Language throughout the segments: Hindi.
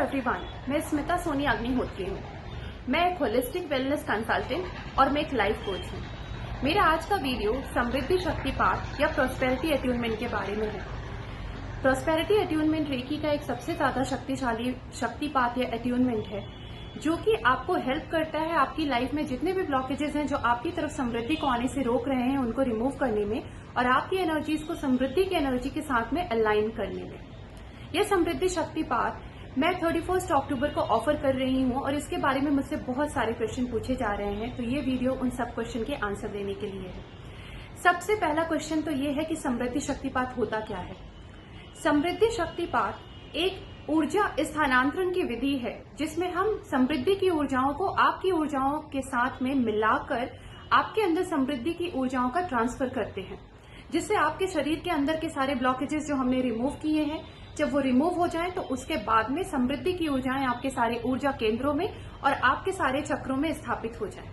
एवरीवन, मैं स्मिता सोनी अग्निहोत्री हूँ। मैं एक होलिस्टिक वेलनेस कंसल्टेंट और मैं एक लाइफ कोच हूँ। मेरा आज का वीडियो समृद्धि शक्तिपात या प्रॉस्पेरिटी अट्यूनमेंट के बारे में है। प्रॉस्पेरिटी अट्यूनमेंट रेकी का एक सबसे ज्यादा शक्तिशाली शक्तिपात या अट्यूनमेंट है, जो कि आपको हेल्प करता है आपकी लाइफ में जितने भी ब्लॉकेजेस हैं जो आपकी तरफ समृद्धि को आने से रोक रहे हैं उनको रिमूव करने में और आपकी एनर्जीज को समृद्धि की एनर्जी के साथ में अलाइन करने में। यह समृद्धि शक्तिपात मैं 31 अक्टूबर को ऑफर कर रही हूं और इसके बारे में मुझसे बहुत सारे क्वेश्चन पूछे जा रहे हैं, तो ये वीडियो उन सब क्वेश्चन के आंसर देने के लिए है। सबसे पहला क्वेश्चन तो ये है कि समृद्धि शक्तिपात होता क्या है। समृद्धि शक्तिपात एक ऊर्जा स्थानांतरण की विधि है जिसमें हम समृद्धि की ऊर्जाओं को आपकी ऊर्जाओं के साथ में मिलाकर आपके अंदर समृद्धि की ऊर्जाओं का ट्रांसफर करते हैं, जिससे आपके शरीर के अंदर के सारे ब्लॉकेजेस जो हमने रिमूव किए हैं, जब वो रिमूव हो जाएं तो उसके बाद में समृद्धि की ऊर्जाएं आपके सारे ऊर्जा केंद्रों में और आपके सारे चक्रों में स्थापित हो जाएं।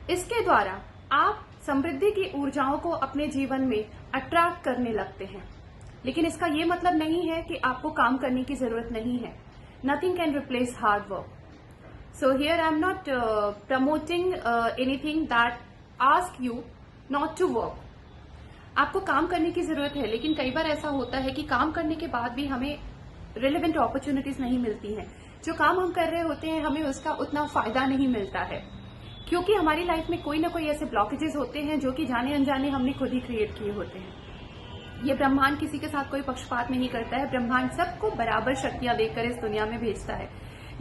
इसके द्वारा आप समृद्धि की ऊर्जाओं को अपने जीवन में अट्रैक्ट करने लगते हैं। लेकिन इसका ये मतलब नहीं है कि आपको काम करने की जरूरत नहीं है। Nothing can replace hard work. So here I am not promoting anything that ask you not to work. आपको काम करने की जरूरत है, लेकिन कई बार ऐसा होता है कि काम करने के बाद भी हमें रिलेवेंट अपॉर्चुनिटीज नहीं मिलती हैं। जो काम हम कर रहे होते हैं हमें उसका उतना फायदा नहीं मिलता है, क्योंकि हमारी लाइफ में कोई ना कोई ऐसे ब्लॉकेजेस होते हैं जो कि जाने अनजाने हमने खुद ही क्रिएट किए होते हैं। ये ब्रह्मांड किसी के साथ कोई पक्षपात नहीं करता है। ब्रह्मांड सबको बराबर शक्तियां देकर इस दुनिया में भेजता है।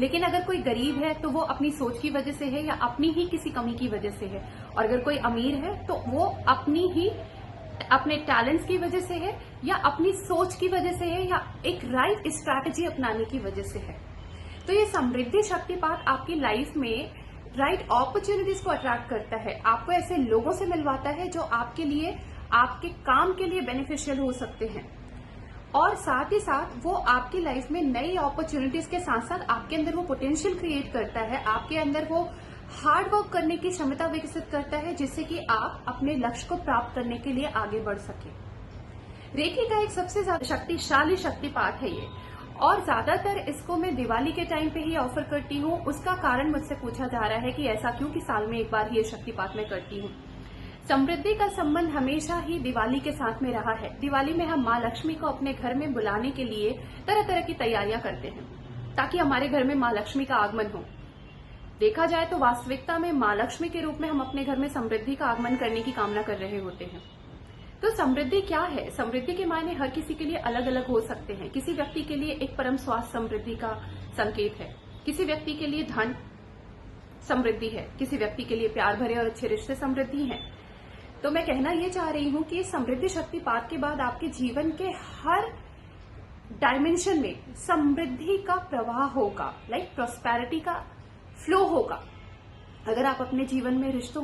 लेकिन अगर कोई गरीब है तो वो अपनी सोच की वजह से है या अपनी ही किसी कमी की वजह से है, और अगर कोई अमीर है तो वो अपने टैलेंट्स की वजह से है या अपनी सोच की वजह से है या एक राइट स्ट्रैटेजी अपनाने की वजह से है। तो ये समृद्धि शक्तिपात आपकी लाइफ में राइट अपॉर्चुनिटीज को अट्रैक्ट करता है, आपको ऐसे लोगों से मिलवाता है जो आपके लिए आपके काम के लिए बेनिफिशियल हो सकते हैं, और साथ ही साथ वो आपकी लाइफ में नई अपॉर्चुनिटीज के साथ साथ आपके अंदर वो पोटेंशियल क्रिएट करता है, आपके अंदर वो हार्ड वर्क करने की क्षमता विकसित करता है, जिससे कि आप अपने लक्ष्य को प्राप्त करने के लिए आगे बढ़ सके। रेकी का एक सबसे ज्यादा शक्तिशाली शक्तिपात है ये, और ज्यादातर इसको मैं दिवाली के टाइम पे ही ऑफर करती हूँ। उसका कारण मुझसे पूछा जा रहा है कि ऐसा क्यों कि साल में एक बार ही ये शक्तिपात मैं करती हूँ। समृद्धि का संबंध हमेशा ही दिवाली के साथ में रहा है। दिवाली में हम माँ लक्ष्मी को अपने घर में बुलाने के लिए तरह तरह की तैयारियां करते हैं ताकि हमारे घर में माँ लक्ष्मी का आगमन हो। देखा जाए तो वास्तविकता में माँ लक्ष्मी के रूप में हम अपने घर में समृद्धि का आगमन करने की कामना कर रहे होते हैं। तो समृद्धि क्या है? समृद्धि के मायने हर किसी के लिए अलग अलग हो सकते हैं। किसी व्यक्ति के लिए एक परम स्वास्थ्य समृद्धि का संकेत है, किसी व्यक्ति के लिए धन समृद्धि है, किसी व्यक्ति के लिए प्यार भरे और अच्छे रिश्ते समृद्धि है। तो मैं कहना यह चाह रही हूं कि समृद्धि शक्तिपात के बाद आपके जीवन के हर डायमेंशन में समृद्धि का प्रवाह होगा, लाइक प्रॉस्पेरिटी का फ्लो होगा। अगर आप अपने जीवन में रिश्तों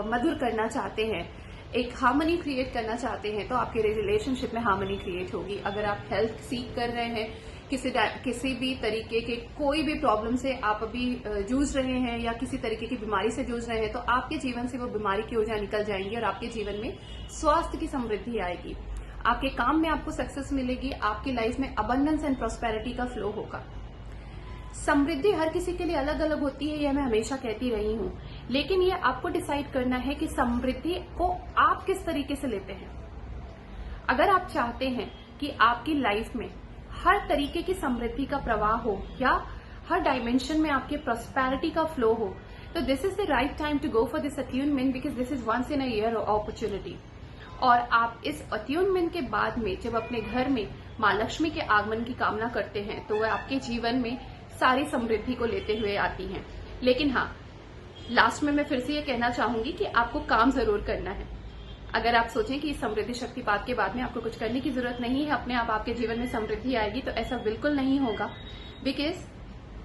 मधुर करना चाहते हैं, एक हार्मनी क्रिएट करना चाहते हैं, तो आपके रिलेशनशिप में हार्मनी क्रिएट होगी। अगर आप हेल्थ सीख कर रहे हैं, किसी भी तरीके के कोई भी प्रॉब्लम से आप अभी जूझ रहे हैं या किसी तरीके की बीमारी से जूझ रहे हैं, तो आपके जीवन से वो बीमारी की ऊर्जा निकल जाएंगी और आपके जीवन में स्वास्थ्य की समृद्धि आएगी। आपके काम में आपको सक्सेस मिलेगी, आपकी लाइफ में अबंडेंस एंड प्रॉस्पेरिटी का फ्लो होगा। समृद्धि हर किसी के लिए अलग अलग होती है, यह मैं हमेशा कहती रही हूं, लेकिन ये आपको डिसाइड करना है कि समृद्धि को आप किस तरीके से लेते हैं। अगर आप चाहते हैं कि आपकी लाइफ में हर तरीके की समृद्धि का प्रवाह हो या हर डायमेंशन में आपके प्रॉस्पेरिटी का फ्लो हो, तो this is the right time to go for this attunement, because this is once in a year opportunity. और आप इस अट्यूनमेंट के बाद में जब अपने घर में माँ लक्ष्मी के आगमन की कामना करते हैं तो वह आपके जीवन में सारी समृद्धि को लेते हुए आती हैं। लेकिन हाँ, लास्ट में मैं फिर से ये कहना चाहूंगी कि आपको काम जरूर करना है। अगर आप सोचें कि इस समृद्धि शक्तिपात के बाद में आपको कुछ करने की जरूरत नहीं है, अपने आप आपके जीवन में समृद्धि आएगी, तो ऐसा बिल्कुल नहीं होगा। बिकॉज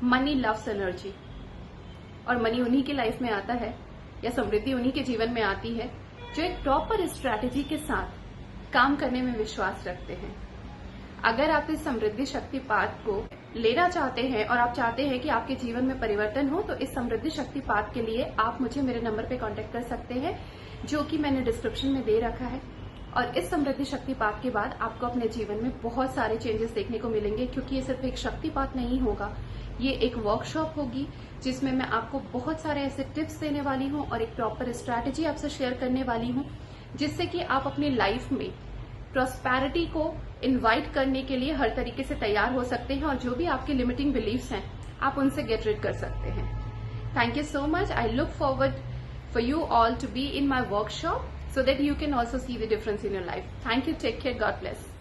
मनी लव्स एनर्जी, और मनी उन्हीं की लाइफ में आता है या समृद्धि उन्हीं के जीवन में आती है जो एक प्रॉपर स्ट्रैटेजी के साथ काम करने में विश्वास रखते हैं। अगर आप इस समृद्धि शक्तिपात को लेना चाहते हैं और आप चाहते हैं कि आपके जीवन में परिवर्तन हो, तो इस समृद्धि शक्तिपात के लिए आप मुझे मेरे नंबर पे कांटेक्ट कर सकते हैं, जो कि मैंने डिस्क्रिप्शन में दे रखा है। और इस समृद्धि शक्तिपात के बाद आपको अपने जीवन में बहुत सारे चेंजेस देखने को मिलेंगे, क्योंकि ये सिर्फ एक शक्तिपात नहीं होगा, ये एक वर्कशॉप होगी जिसमें मैं आपको बहुत सारे ऐसे टिप्स देने वाली हूँ और एक प्रॉपर स्ट्रैटेजी आपसे शेयर करने वाली हूँ, जिससे कि आप अपनी लाइफ में प्रॉस्पेरिटी को इनवाइट करने के लिए हर तरीके से तैयार हो सकते हैं और जो भी आपके लिमिटिंग बिलीफ्स हैं आप उनसे गेट रिड कर सकते हैं। Thank you so much. I look forward for you all to be in my workshop so that you can also see the difference in your life. Thank you. Take care. God bless.